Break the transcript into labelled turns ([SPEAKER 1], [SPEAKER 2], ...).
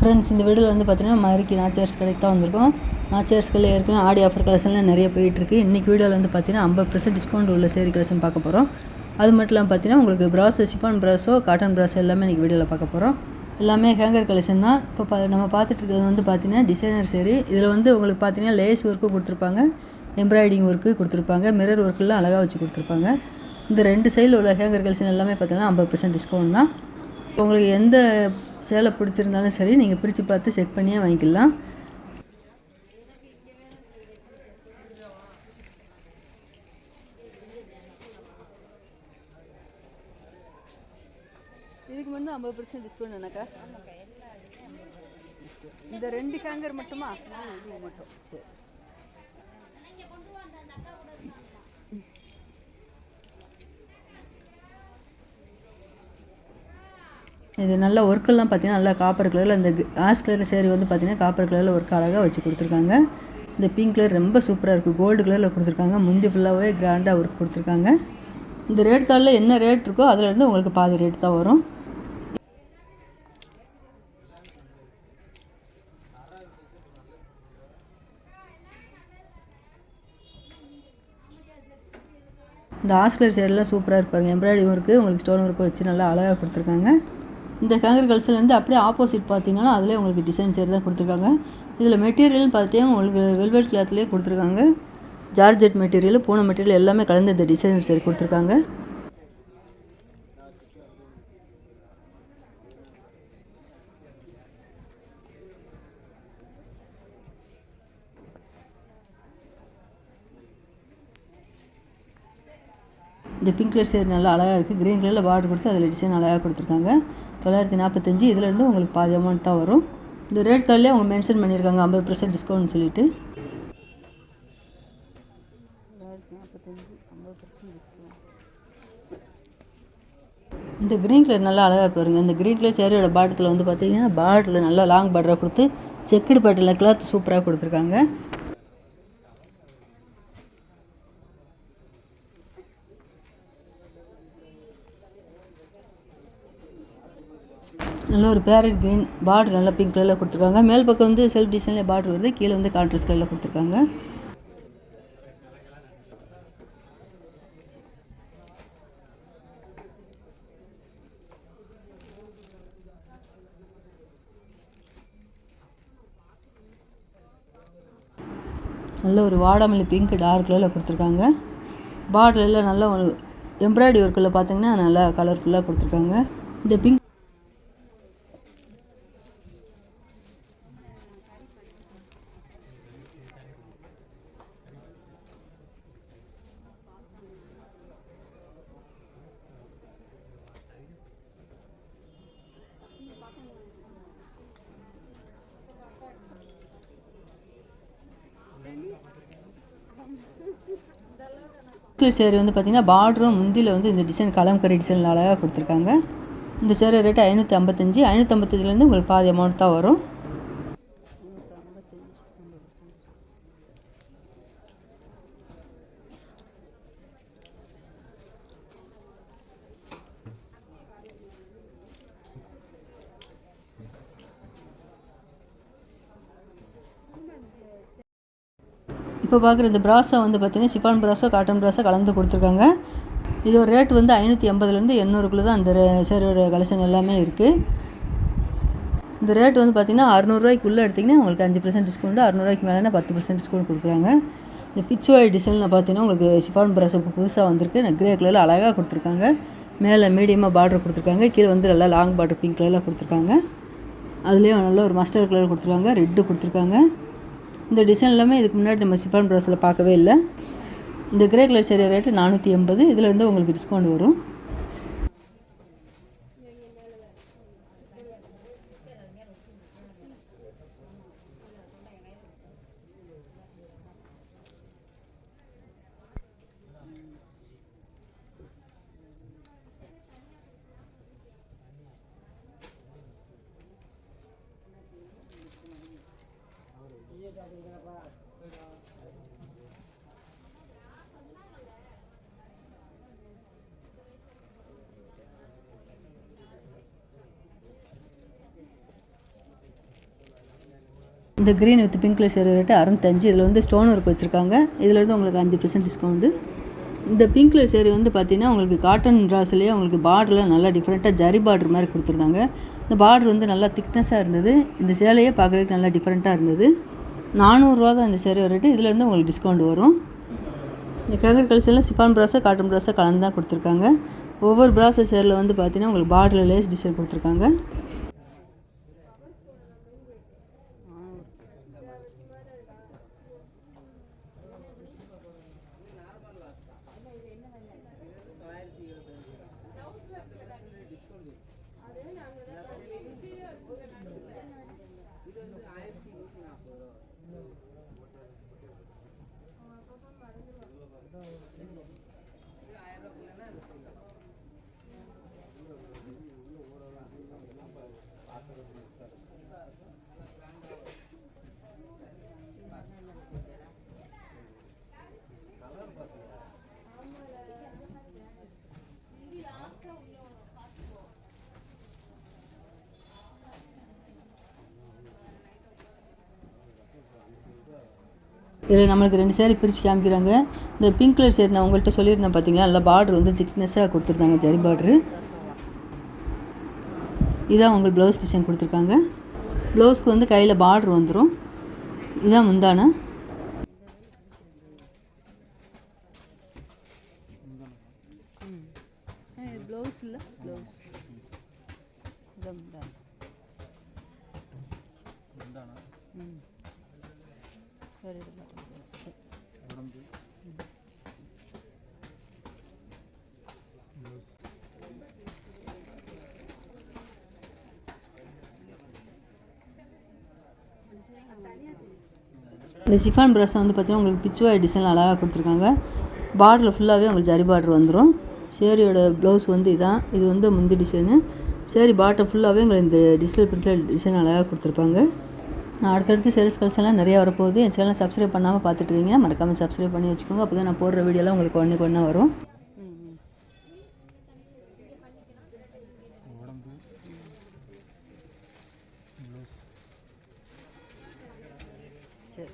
[SPEAKER 1] Friends, இந்த வீடியோவில் வந்து பார்த்தீங்கன்னா மதுரைக்கு நாச்சியார்ஸ் கடைக்கு தான் வந்திருக்கோம். நாச்சியார்ஸ் கடையில் ஏற்கனவே ஆடி ஆஃபர் கலெக்ஷன்லாம் நிறைய போயிட்டுருக்கு. இன்றைக்கி வீடியோவில் வந்து பார்த்தீங்கன்னா 50% டிஸ்கவுண்ட் உள்ள சேரீ கலெக்ஷன் பார்க்க போகிறோம். அது மட்டும் இல்லாமல் பார்த்தீங்கன்னா உங்களுக்கு ப்ராஸோ, ஷிஃபான் ப்ராஸோ, காட்டன் ப்ராஸோ எல்லாமே இன்றைக்கி வீடியோவில் பார்க்க போகிறோம். எல்லாமே ஹேங்கர் கலெக்ஷன் தான். இப்போ நம்ம பார்த்துட்டு இருக்கிறது வந்து பார்த்தீங்கன்னா டிசைனர் சேரீ. இதில் வந்து உங்களுக்கு பார்த்தீங்கன்னா லேஸ் ஒர்க்கும் கொடுத்துருப்பாங்க, எம்ப்ராய்டிங் ஒர்க்கு கொடுத்துருப்பாங்க, மிரர் ஒர்க்கெல்லாம் அழகாக வச்சு கொடுத்துருப்பாங்க. இந்த 2 சைடில் உள்ள ஹேங்கர் கலெக்ஷன் எல்லாமே பார்த்தீங்கன்னா 50% டிஸ்கவுண்ட் தான். உங்களுக்கு எந்த சேலை பிடிச்சிருந்தாலும் சரி, நீங்கள் பிரித்து பார்த்து செக் பண்ணியே வாங்கிக்கலாம். இதுக்கு வந்து 50% டிஸ்கவுண்ட் என்னக்கா? இந்த 2 ஹேங்கர் மட்டுமா? இது மட்டும் சரி. இது நல்ல ஒர்க்கெல்லாம் பார்த்தீங்கன்னா நல்லா காப்பர் கலரில், இந்த ஆஷ் கலர் சேரீ வந்து பார்த்தீங்கன்னா காப்பர் கலரில் ஒர்க் அழகாக வச்சு கொடுத்துருக்காங்க. இந்த பிங்க் கலர் ரொம்ப சூப்பராக இருக்குது, கோல்டு கலரில் கொடுத்துருக்காங்க. முந்தி ஃபுல்லாகவே கிராண்டாக ஒர்க் கொடுத்துருக்காங்க. இந்த ரேட் கார்டில் என்ன ரேட் இருக்கோ அதிலேருந்து உங்களுக்கு பாதி ரேட் தான் வரும். இந்த ஆஷ் கலர் சேரீலாம் சூப்பராக இருப்பாருங்க. எம்ப்ராய்டிங் ஒர்க்கு உங்களுக்கு ஸ்டோன் ஒர்க்கு வச்சு நல்லா அழகாக கொடுத்துருக்காங்க. இந்த ஹேங்கர் கலெக்ஷன்லேருந்து அப்படியே ஆப்போசிட் பார்த்தீங்கன்னா அதிலே உங்களுக்கு டிசைன் சேரீ தான் கொடுத்துருக்காங்க. இதில் மெட்டீரியல்னு பார்த்தீங்கன்னா உங்களுக்கு வெல்வெட் கிளாத்லேயே கொடுத்துருக்காங்க. ஜார்ஜெட் மெட்டீரியல், பூனை மெட்டீரியல் எல்லாமே கலந்து இந்த டிசைனர் சேரீ கொடுத்துருக்காங்க. இந்த பிங்க் கலர் சேரீ நல்லா அழகாக இருக்குது. க்ரீன் கலரில் பார்டர் கொடுத்து அதில் டிசைன் அழகாக கொடுத்துருக்காங்க. 945. இதிலேருந்து உங்களுக்கு பாதி அமௌண்ட் தான் வரும். இந்த ரேட் கார்ட்லேயே அவங்க மென்ஷன் பண்ணியிருக்காங்க 50% டிஸ்கவுண்ட் சொல்லிட்டு. 945 50% டிஸ்கவுண்ட். இந்த க்ரீன் கலர் நல்லா அழகாக பாருங்கள். இந்த க்ரீன் கலர் சேரீயோட பார்டரில் வந்து பார்த்தீங்கன்னா பார்டரில் நல்லா லாங் பார்டராக கொடுத்து செக்குடு பேட்டர்னில் கிளாத் சூப்பராக கொடுத்துருக்காங்க. நல்ல ஒரு பேரட் க்ரீன் பார்டர், நல்லா பிங்க் கலரில் கொடுத்துருக்காங்க. மேல் பக்கம் வந்து செல்ஃப் டிசைனில் பார்டர் வருது, கீழே வந்து கான்ட்ராஸ்ட் கலரில் கொடுத்துருக்காங்க. நல்ல ஒரு வாடாமல்லி பிங்க் டார்க் கலரில் கொடுத்துருக்காங்க. பார்டர் எல்லாம் நல்லா ஒரு எம்ப்ராய்டரி ஒர்க்கில் பார்த்தீங்கன்னா நல்லா கலர்ஃபுல்லாக கொடுத்துருக்காங்க. இந்த பிங்க் சேரீ வந்து பார்த்தீங்கன்னா பார்டரும் முந்தியில் வந்து இந்த டிசைன் கலம்கரி டிசைனில் அழகாக கொடுத்துருக்காங்க. இந்த சேரீ ரேட்டு 555. 555லேருந்து உங்களுக்கு பாதி அமௌண்ட் தான் வரும். இப்போ பார்க்குற இந்த ப்ராஸோ வந்து பார்த்தீங்கன்னா ஷிஃபான் ப்ராஸோ, காட்டன் ப்ராஸோ கலந்து கொடுத்துருக்காங்க. இது ஒரு ரேட் வந்து 580லேருந்து 800க்குள்ளே தான் அந்த சேரீயோட கலெக்ஷன் எல்லாமே இருக்குது. இந்த ரேட் வந்து பார்த்தீங்கன்னா 600 எடுத்திங்கன்னா உங்களுக்கு 5% டிஸ்கவுண்ட், 600 மேலேனா 10% டிஸ்கவுண்ட் கொடுக்குறாங்க. இந்த பிச்சுவாய் டிசைனில் பார்த்தீங்கன்னா உங்களுக்கு ஷிஃபான் ப்ராஸோ புதுசாக வந்திருக்கு. க்ரே கலரில் அழகாக கொடுத்துருக்காங்க. மேலே மீடியமாக பார்டர் கொடுத்துருக்காங்க, கீழே வந்து நல்லா லாங் பார்டர் பிங்க் கலரில் கொடுத்துருக்காங்க. அதுலேயும் நல்ல ஒரு மஸ்டர்ட் கலர் கொடுத்துருக்காங்க, ரெட்டு கொடுத்துருக்காங்க. இந்த டிசைன் எல்லாமே இதுக்கு முன்னாடி நம்ம ஷிஃபான் ப்ராஸில் பார்க்கவே இல்லை. இந்த கிரே கலர் சேரீ ரேட்டு 480. இதில் வந்து உங்களுக்கு டிஸ்கவுண்ட் வரும். இந்த green with pink colour sari rate 65. இதில் வந்து ஸ்டோன் ஒர்க் வச்சுருக்காங்க. இதில் வந்து உங்களுக்கு 5% டிஸ்கவுண்ட்டு. இந்த பிங்க் கலர் சேரீ வந்து பார்த்திங்கன்னா உங்களுக்கு காட்டன் ட்ராஸ்லேயே உங்களுக்கு பார்டரில் நல்லா டிஃப்ரெண்ட்டாக ஜரி பார்டர் மாதிரி கொடுத்துருந்தாங்க. இந்த பார்டர் வந்து நல்லா திக்னஸாக இருந்தது. இந்த சேலையே பார்க்குறதுக்கு நல்லா டிஃப்ரெண்ட்டாக இருந்தது. 400 தான் இந்த சேரீ ரேட்டு. இதில் வந்து உங்களுக்கு டிஸ்கவுண்ட் வரும். இந்த கேங்கர் கலெக்ஷனில் சிஃபான் ப்ராஸோ காட்டன் ப்ராஸோ கலந்து தான் கொடுத்துருக்காங்க. ஒவ்வொரு ப்ராஸோ சேரில் வந்து பார்த்திங்கன்னா உங்களுக்கு பார்டரில் லேஸ் டிசைன் கொடுத்துருக்காங்க. இதில் நம்மளுக்கு 2 சேரீ பிரித்து காமிக்கிறாங்க. இந்த பிங்க் கலர் சேரீ நான் உங்கள்கிட்ட சொல்லியிருந்தேன் பார்த்தீங்களா, நல்லா பார்டர் வந்து திக்னஸாக கொடுத்துருந்தாங்க, ஜரி பார்டரு. இதான் உங்களுக்கு ப்ளவுஸ் டிசைன் கொடுத்துருக்காங்க. ப்ளவுஸ்க்கு வந்து கையில் பார்டர் வந்துடும். இதான் முந்தான. ப்ளவுஸ் இல்லை, ப்ளவுஸ் இதான் முந்தான. சரி, இந்த சிஃபான் ப்ராஸை வந்து பார்த்திங்கன்னா உங்களுக்கு பிச்சுவாய் டிசைன் அழகாக கொடுத்துருக்காங்க. பார்டரில் ஃபுல்லாகவே உங்களுக்கு ஜரி பார்டர் வந்துடும். சேரீயோட ப்ளவுஸ் வந்து இதான். இது வந்து முந்தி டிசைனு. சேரீ பாட்டம் ஃபுல்லாகவே உங்களுக்கு இந்த டிஜிட்டல் பிரிண்டில் டிசைன் அழகாக கொடுத்துருப்பாங்க. அடுத்தடுத்து சேரீஸ் கலெக்ஷன்லாம் நிறையா வரப்போகுது. என் சேனலை சப்ஸ்கிரைப் பண்ணாமல் பார்த்துட்டு இருக்கீங்க, மறக்காமல் சப்ஸ்கிரைப் பண்ணி வச்சுக்கோங்க. அப்போ தான் நான் போடுற வீடியோலாம் உங்களுக்கு ஒன்று வரும். சரி.